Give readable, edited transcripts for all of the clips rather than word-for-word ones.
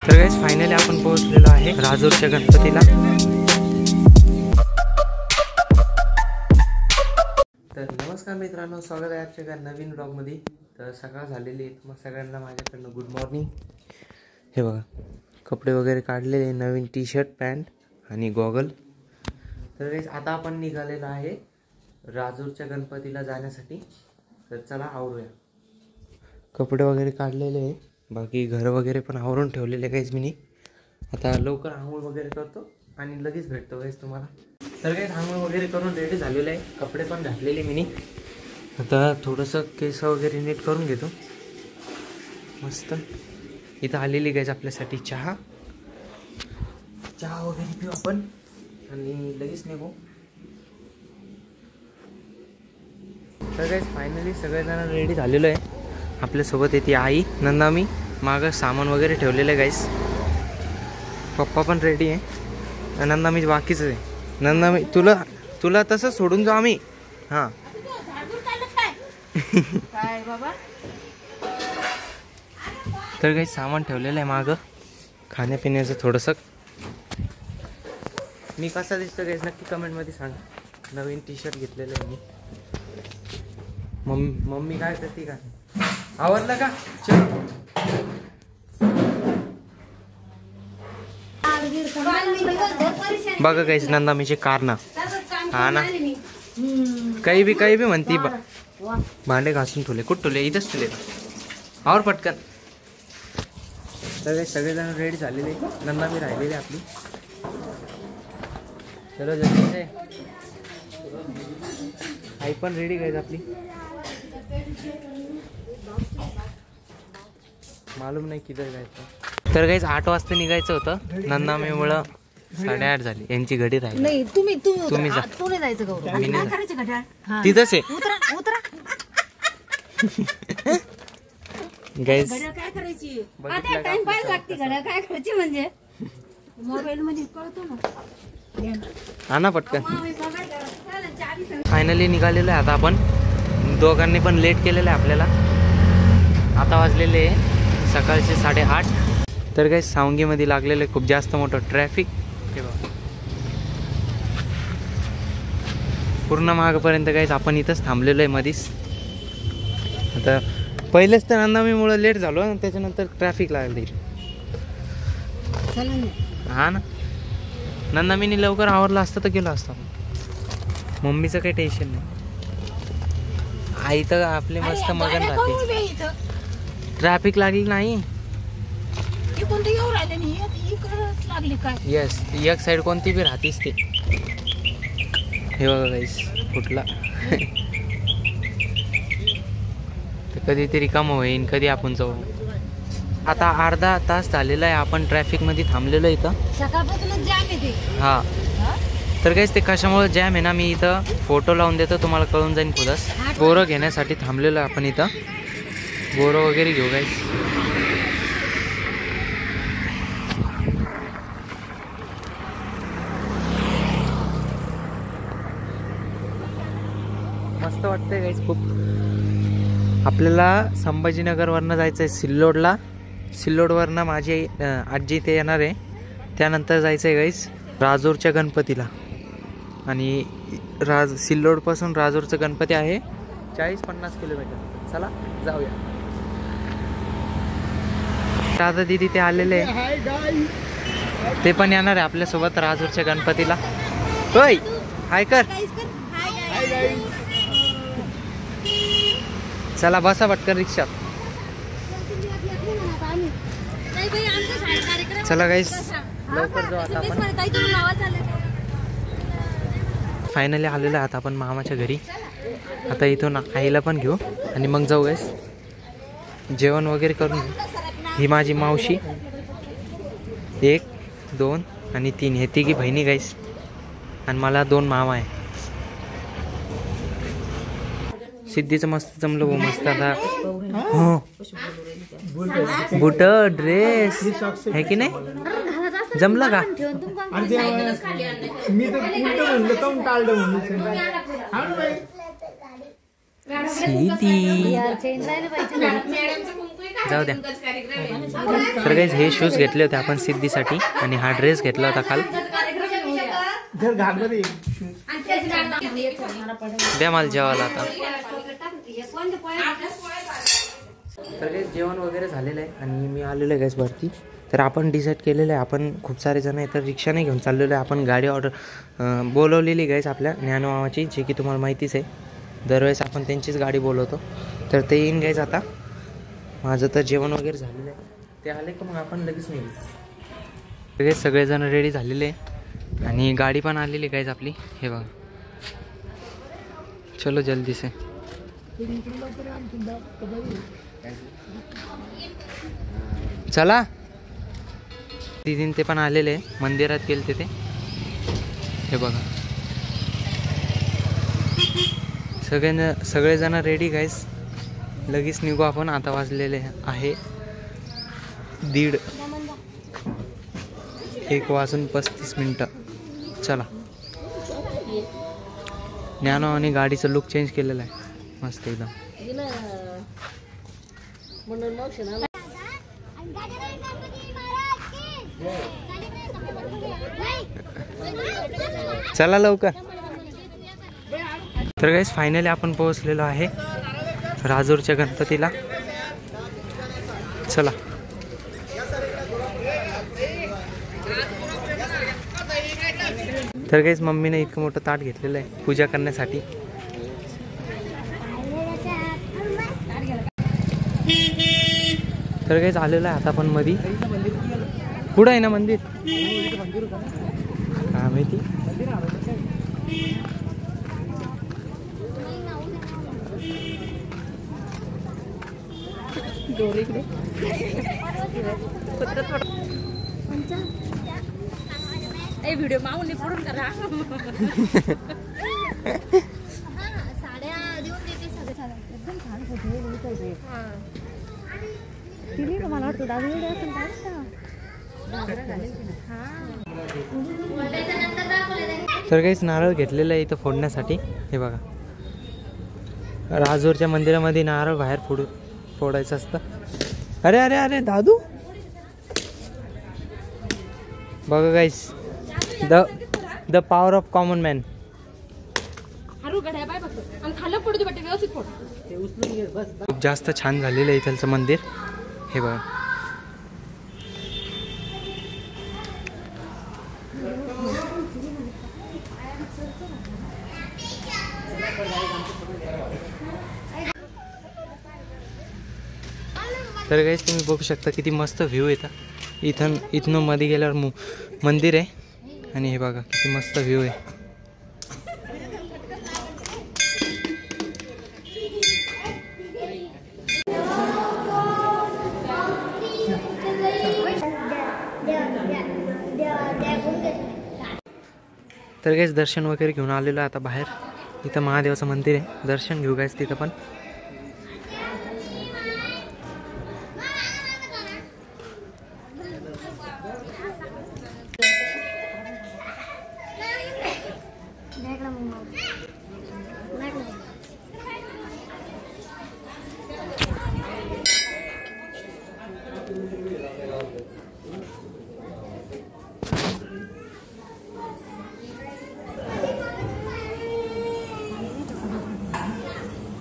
तर guys finally आपण पोहोचलेलो आहे राजूरच्या गणपतीला। तर नमस्कार मित्रांनो, स्वागत आहे आजच्या नवीन ब्लॉगमध्ये। तर सकाळ झालेली आहे, मग सगळ्यांना माझ्याकडनं गुड मॉर्निंग। हे बघा कपडे वगैरे काढलेले, नवीन टी शर्ट पॅन्ट आणि गॉगल। तर गाइस आता आपण निघालेलो आहे राजूरच्या गणपतीला जाण्यासाठी। तर चला आवरूया। कपडे वगैरे काढलेले आहे, बाकी घर वगैरे पण आवरून ठेवलेले गाइस मी। आता लवकर आंघोळ वगैरे करतो आणि लगेच भेटतो गाइस तुम्हाला। तर गाइस आंघोळ वगैरे करून रेडी झालेले आहे, कपडे पण घातलेले मी। आता थोडंसं केस वगैरे नीट करून घेतो मस्त। इथं आलेली गाइस आपल्यासाठी चहा वगैरे पिऊ आपण आणि लगेच निघू। तर गाइस फायनली सगळेजण रेडी झालेलो आहे। आपल्यासोबत येते आई, नंदामी, मागं सामान वगैरे ठेवलेलं आहे गाइस। पप्पा पण रेडी आहे, नंदामी बाकीच आहे। नंदामी तुला तसं सोडून जाऊ आम्ही। हां काय बाबा। तर गाइस सामान ठेवलेलं आहे मागं, खाण्यापिण्याचं थोडंसं। मी कसा दिसतो गाइस नक्की कमेंटमध्ये सांग। नवीन टी शर्ट घेतलेलं आहे मी। मम्मी काय करते का, आवडलं का? चल बघा गाइस नंदामीचे कारना। हा ना, काही बी म्हणती। भांडे घासून ठेवले, कुठं ठेवले? इथंच ठेवले। आवर पटकन। तर सगळेजण रेडी झालेले, नंदामी राहिलेली आपली। चलो जल्दी से। आई पण रेडी गाइस आपली। मालूम नाही किधर जायचं। तर गाइस 8 वाजता निघायचं होतं, नंदामीमुळं 8:30 झाली। यांची घडी राहिली। नाही तुम्ही जा। तू नाही जायचं गौरव। मी नाही काय करायचं घड्याळ? तिथंच आहे उतरा गाइस। घड्याळ काय करायची? आता टाइम पास लागते। घड्याळ काय करायची म्हणजे मोबाईल मध्ये कळतो ना। आणा पटकन। फायनली निघालेलो आहे आता आपण। दोघांनी पण लेट केलेलं आहे आपल्याला। आता वाजलेले सकाळचे 8:30। तर काही सावंगीमध्ये लागलेलं आहे खूप जास्त मोठं ट्रॅफिक। हे बघा पूर्ण मागपर्यंत काहीच आपण इथंच थांबलेलो आहे मधीच। आता पहिलेच तर नंदामीमुळे लेट झालो आणि त्याच्यानंतर ट्रॅफिक लागली। हा ना, नंदामीने लवकर आवरलं असतं तर गेलो असतं। मम्मीचं काही टेन्शन नाही। आई तर आपले मस्त मगन राहते। ट्रॅफिक लागली नाही। येस, एक साइड कोणती बी राहतीस ते। हे बघा गाइस फुटला। तर कधीतरी कम होईन, कधी आपण जाऊ। आता अर्धा तास झालेला आहे आपण ट्रॅफिक मध्ये थांबलेलो इथं। सकाळपासूनच जाम आहे। हा तर गाइस ते कशामुळे जॅम आहे ना, मी इथं फोटो लावून देतो, तुम्हाला कळून जाईल खुदच। बोरं घेण्यासाठी थांबलेलो आहे आपण इथं। बोरं वगैरे घेऊ गाइस। मस्त वाटतंय गाइस खूप। आपल्याला संभाजीनगरवरनं जायचं आहे सिल्लोडला। सिल्लोडवरनं माझी आजी इथे येणार आहे। त्यानंतर जायचं आहे गाइस राजूरच्या गणपतीला। आणि सिल्लोडपासून राजूरचं गणपती आहे 40-50 किलोमीटर। चला जाऊया। दादा दीदी ते आलेले, ते पण येणार आहे आपल्यासोबत राजूरच्या गणपतीला। होय हाय कर। चला बसा पटकन रिक्षात। चला गाइस लवकर जाऊ आता आपण। फायनली आलेलो आहे आता आपण मामाच्या घरी। आता इथून आईला पण घेऊ आणि मग जाऊ गाइस। जेवण वगैरे करून घेऊ। ही माझी मावशी 1, 2 आणि 3 हे तिघी बहिणी गाइस। आणि मला 2 मामा आहे। सिद्धीचं मस्त जमलं हो, मस्त। आता हो बुट ड्रेस है की नाही, जमलं का? जाऊ द्या. तर गाईज हे शूज घेतले होते आपण सिद्धीसाठी आणि हा ड्रेस घेतला होता काल. द्या मला जेवायला आता. तर गाईज जेवण वगैरे झालेलं आहे आणि मी आलेलो आहे गाईज वरती. तर आपण डिसाईड केलेलं आहे, आपण खूप सारे जण आहे तर रिक्षाने घेऊन चाललेलो आहे. आपण गाडी ऑर्डर बोलवलेली गाईज आपल्या ज्ञानमामाची, जे की तुम्हाला माहितीच आहे. दरवेळेस आपण त्यांचीच गाडी बोलवतो. तर ते येईन गाईज आता. माझं तर जेवण वगैरे झालेलं आहे, ते आले का मग आपण लगेच निघू. लगेच सगळेजण रेडी झालेले आहे आणि गाडी पण आलेली गाईज आपली. हे बघा, चलो जल्दी से. चला. दीदीन ते पण आलेले आहे, मंदिरात गेले ते. हे बघा सगळेजण रेडी गाईज. लगेच निघू आपण. आता वाजलेले आहे 1:35. चला. ज्ञानो आणि गाडीचं लुक चेंज केलेलं आहे मस्त एकदम. चला लवकर. तर गाईस फायनली आपण पोहोचलेलो आहे राजूरच्या गणपतीला. चला. तर गाईस मम्मीने इतकं मोठं ताट घेतलेलं आहे पूजा करण्यासाठी. तर गाईस आलेलं आहे आता पण मधी. पुढं आहे ना मंदिर, काय माहिती. व्हिडिओ मागून पडून करा. मला वाटतं तर काहीच नारळ घेतलेलं आहे इथं फोडण्यासाठी. हे बघा, राजूरच्या मंदिरामध्ये नारळ बाहेर फोडायचं असतं. अरे अरे अरे दादू बघा guys, the power of common man. खूप जास्त छान झालेलं आहे इथलचं मंदिर. हे बघा, तर गाईस तुम्ही बघू शकता किती मस्त व्ह्यू येतात इथनं मध्ये गेल्यावर मंदिर आहे आणि हे बघा किती मस्त व्ह्यू आहे. तर गाईस दर्शन वगैरे घेऊन आलेलो आहे आता बाहेर. इथं महादेवाचं मंदिर आहे, दर्शन घेऊ गाईस तिथं पण.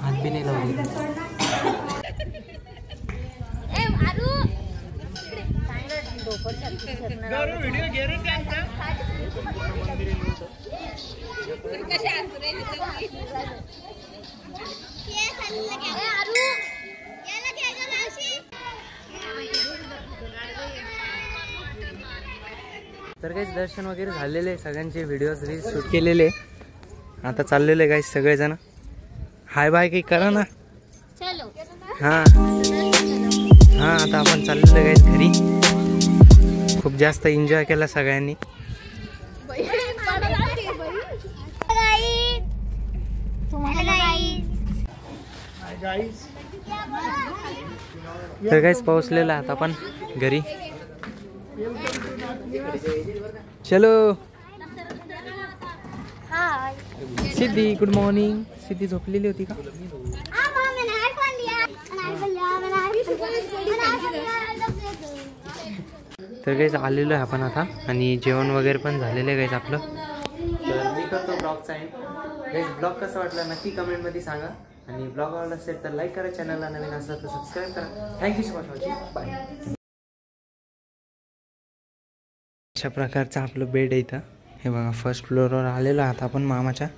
हात बी नाही लावले. तर गाईस दर्शन वगैरे झालेले, सगळ्यांचे व्हिडिओज रील्स शूट केलेले. आता चाललेले गाईस सगळेजण. हाय बाय काही करा ना. हां हां, आता आपण चाललेलो गाईस घरी. खूप जास्त एन्जॉय केला सगळ्यांनी. तर गाईस पोहोचलेला आता आपण घरी. चलो. सिद्धी गुड मॉर्निंग. सिद्धी झोपलेली होती का? तर काहीच आलेलो आहे आपण आता आणि जेवण वगैरे पण झालेलं आहे काहीच आपलं. तर मी करतो ब्लॉगचा एंड. गाईज ब्लॉग कसा वाटला नक्की कमेंटमध्ये सांगा आणि ब्लॉग आवडला असेल तर लाईक करा, चॅनलला नवीन असलं तर सबस्क्राईब करा. Thank you so much watching. Bye. अशा प्रकारचं आपलं बेड आहे इथं. हे बघा फर्स्ट फ्लोअरवर आलेलो आहात आपण मामाच्या.